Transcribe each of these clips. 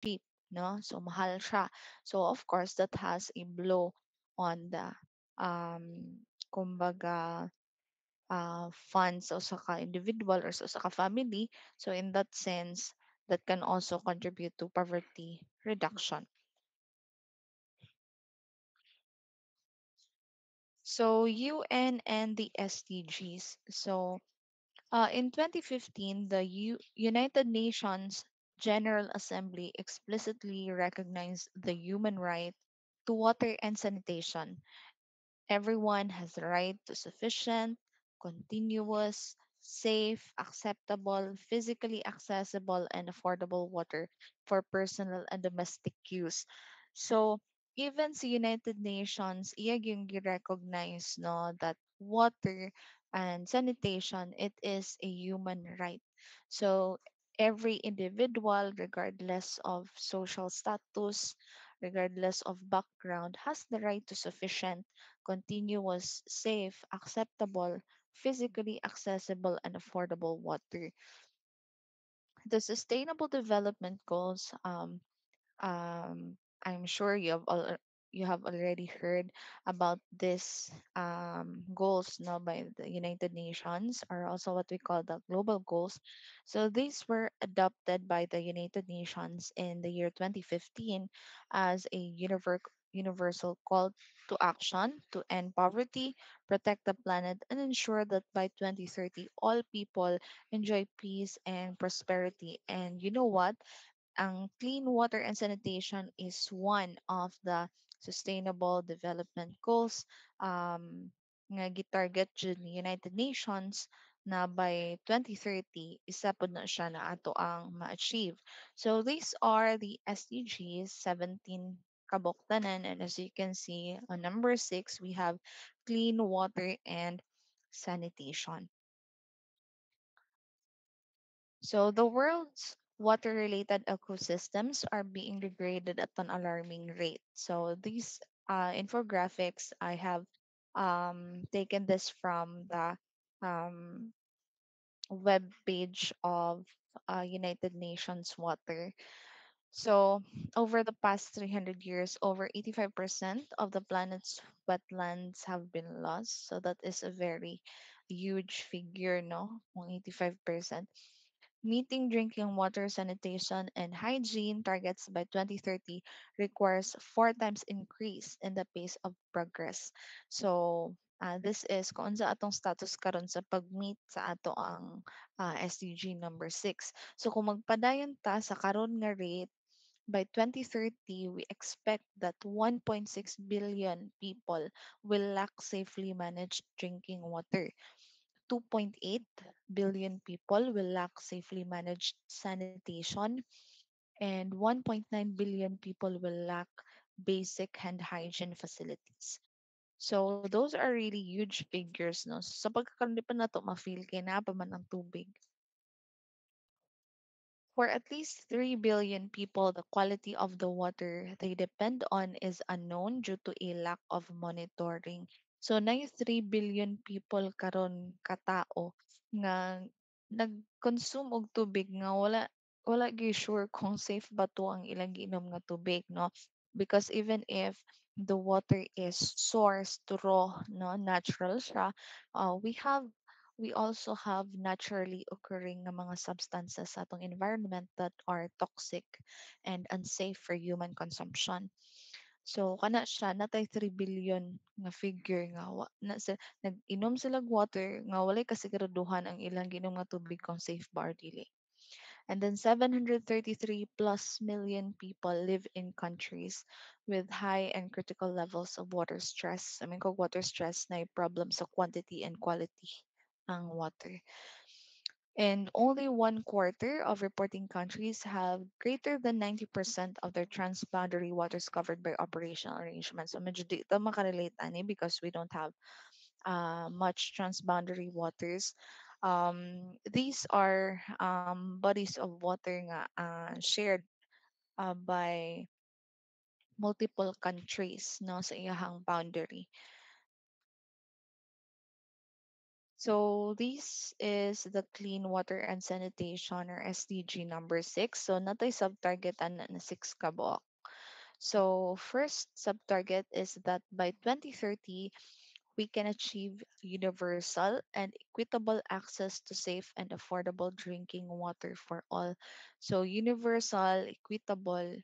cheap, no? So mahal siya. So of course that has a blow on the kumbaga funds o saka individual or sa saka family. So in that sense, that can also contribute to poverty reduction. So UN and the SDGs. So in 2015, the United Nations General Assembly explicitly recognized the human right to water and sanitation. Everyone has the right to sufficient, continuous, safe, acceptable, physically accessible, and affordable water for personal and domestic use. So, even sa United Nations, iya yung recognize no that water and sanitation it is a human right. So, every individual regardless of social status, regardless of background has the right to sufficient continuous, safe, acceptable, physically accessible, and affordable water. The Sustainable Development Goals, I'm sure you have already heard about this goals now by the United Nations, or also what we call the global goals. So these were adopted by the United Nations in the year 2015 as a universal call to action to end poverty, protect the planet, and ensure that by 2030 all people enjoy peace and prosperity. And you know what? Ang clean water and sanitation is one of the sustainable development goals nga gitarget jud ni United Nations na by 2030 isa pod na siya na ato ang ma-achieve. So these are the SDGs 17 kabuktanan, and as you can see on number 6 we have clean water and sanitation. So the world's water-related ecosystems are being degraded at an alarming rate. So these infographics, I have taken this from the um, web page of United Nations Water. So over the past 300 years, over 85% of the planet's wetlands have been lost. So that is a very huge figure, no? Kung 85%. Meeting drinking water, sanitation, and hygiene targets by 2030 requires four times increase in the pace of progress. So, this is kung sa atong status karon sa pag-meet sa ato ang SDG number 6. So, kung magpadayon ta sa karon nga rate, by 2030, we expect that 1.6 billion people will lack safely managed drinking water. 2.8 billion people will lack safely managed sanitation, and 1.9 billion people will lack basic hand hygiene facilities. So those are really huge figures, no? Sa pagkakalipan na to, ma-feel kay na pa man ang tubig. For at least 3 billion people, the quality of the water they depend on is unknown due to a lack of monitoring. So, na 3 billion people karon katao nga nag-consume og tubig nga wala gyud sure kung safe ba to ang ilang giinom nga tubig, no? Because even if the water is sourced to raw, no, natural siya, we also have naturally occurring nga mga substances sa atong environment that are toxic and unsafe for human consumption. So kana siya natay 3 billion nga figure nga nag-inom sila og water nga walay kasiguraduhan ang ilang ginom nga tubig kung safe ba or dili. And then 733 plus million people live in countries with high and critical levels of water stress. I mean, kung water stress na problems sa quantity and quality ang water. And only one quarter of reporting countries have greater than 90% of their transboundary waters covered by operational arrangements. So medyo di ito makarelate ani because we don't have much transboundary waters. These are bodies of water nga shared by multiple countries no sa iyahang boundary. So this is the clean water and sanitation or SDG number 6. So natay sub-targetan na 6 ka buok. So first sub-target is that by 2030, we can achieve universal and equitable access to safe and affordable drinking water for all. So universal, equitable,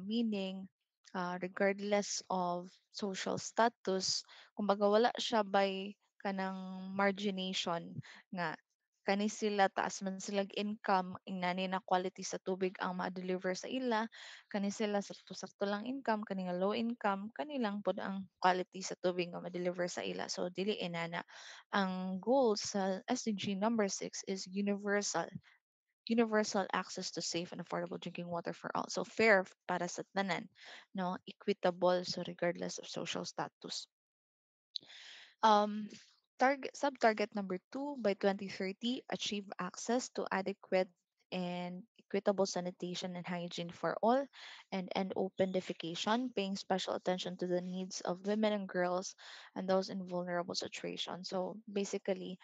meaning regardless of social status, kumbaga wala siya by kanang margination nga kani sila taas man silag income ingani na quality sa tubig ang ma-deliver sa ila, kani sila sakto-sakto lang income, kani nga low income, kani lang pod ang quality sa tubig nga ma-deliver sa ila. So dili inana. Ang goal sa SDG number 6 is universal access to safe and affordable drinking water for all. So fair para sa tanan, no? Equitable so regardless of social status. Um, sub-target number 2, by 2030, achieve access to adequate and equitable sanitation and hygiene for all, and end open defecation, paying special attention to the needs of women and girls and those in vulnerable situations. So basically,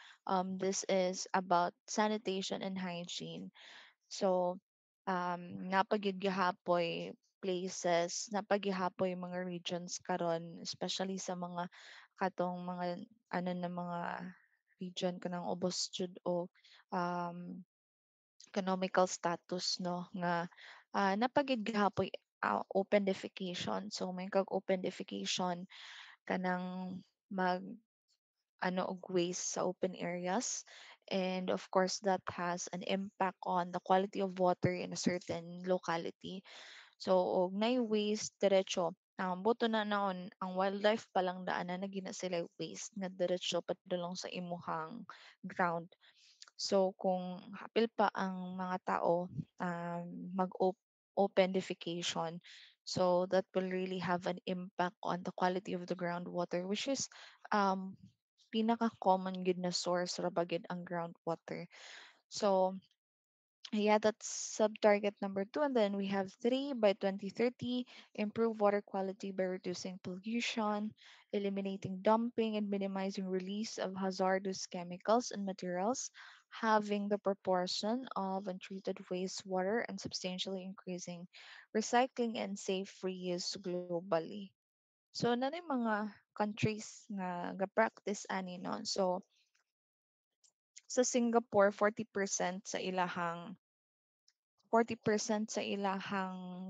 this is about sanitation and hygiene. So, napagyud places, napagyahapoy mga regions karon, especially sa mga katong mga ano na mga region kanang ubos jud o um, economical status, no, nga napagyud gihapoy open defecation. So may kag open defecation kanang mag ano og waste sa open areas, and of course that has an impact on the quality of water in a certain locality. So og nay waste diretso, buto na naon ang wildlife palang daanan na gina sila waste nga diretso padulong sa imuhang ground. So kung hapil pa ang mga tao mag open defecation, so that will really have an impact on the quality of the groundwater, which is um pinaka common gid na source ra ba gid ang groundwater. So yeah, that's sub-target number 2. And then we have 3, by 2030, improve water quality by reducing pollution, eliminating dumping, and minimizing release of hazardous chemicals and materials, having the proportion of untreated wastewater, and substantially increasing recycling and safe reuse globally. So, na mga countries nga practice ani no. So, sa Singapore, 40% sa ilahang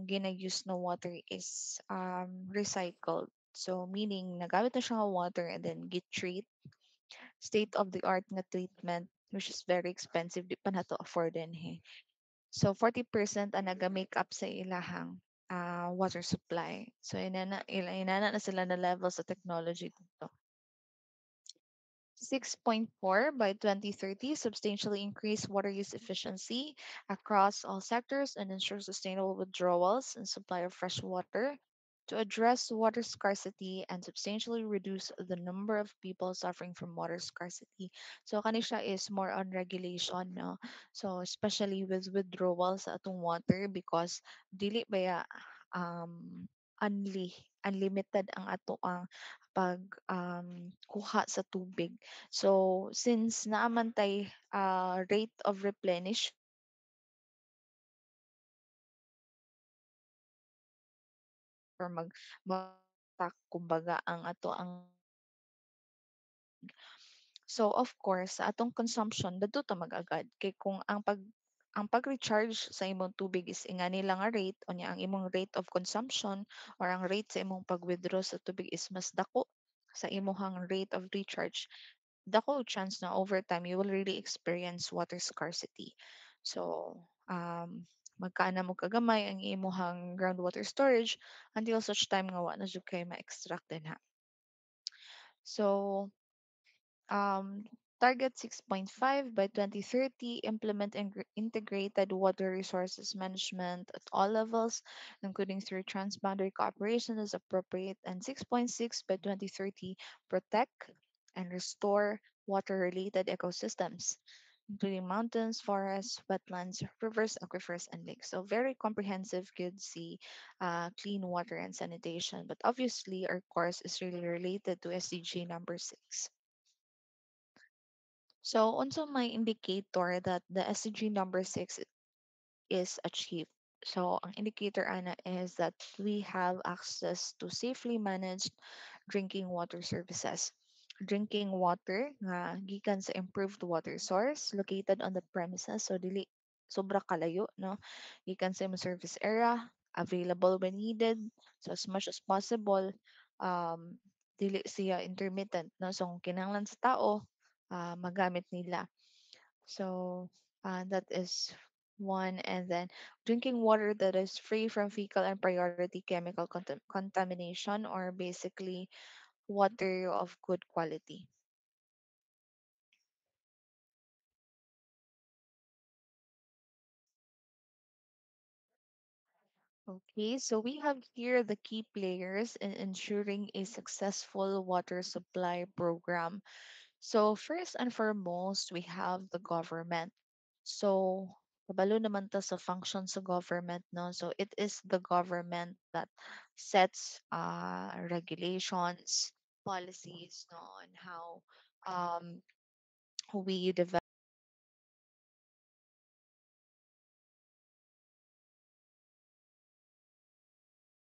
gina-use na water is recycled. So meaning nagamit na siya nga water and then get-treat, state of the art nga treatment, which is very expensive, di pa nato afford din he. So 40% ang naga-make up sa ilahang water supply. So inana na sila na level sa technology dito. 6.4, by 2030, substantially increase water use efficiency across all sectors and ensure sustainable withdrawals and supply of fresh water to address water scarcity and substantially reduce the number of people suffering from water scarcity. So kanisha is more on regulation, no? So especially with withdrawals sa atong water, because dili baya unlimited ang ato ang pag kuha sa tubig. So since naaman tay rate of replenish or kumbaga ang ato ang, so of course sa atong consumption dadto ta mag-agad kay kung ang pag-recharge sa imong tubig is ingani lang nga rate o niya ang imong rate of consumption or ang rate sa imong pag-withdraw sa tubig is mas dako sa imong rate of recharge, dako og chance na over time you will really experience water scarcity. So, magkaana mo kagamay ang imuhang groundwater storage until such time nga wa na jud kay ma-extract din ha. So, um, target 6.5, by 2030, implement integrated water resources management at all levels, including through transboundary cooperation as appropriate. And 6.6, by 2030, protect and restore water related ecosystems, including mountains, forests, wetlands, rivers, aquifers, and lakes. So, very comprehensive, good see clean water and sanitation. But obviously, our course is really related to SDG number 6. So also my indicator that the SDG number 6 is achieved. So ang indicator ana is that we have access to safely managed drinking water services. Drinking water nga gikan sa improved water source located on the premises, so dili sobra kalayo, no, gikan sa imong service area, available when needed, so as much as possible, dili siya intermittent, no, so kung kinahanglan sa tao, magamit nila. So that is one. And then drinking water that is free from fecal and priority chemical contamination, or basically water of good quality. Okay, so we have here the key players in ensuring a successful water supply program. So first and foremost, we have the government. So kabalo naman to sa functions of government, no? So it is the government that sets regulations, policies, no, on how um we develop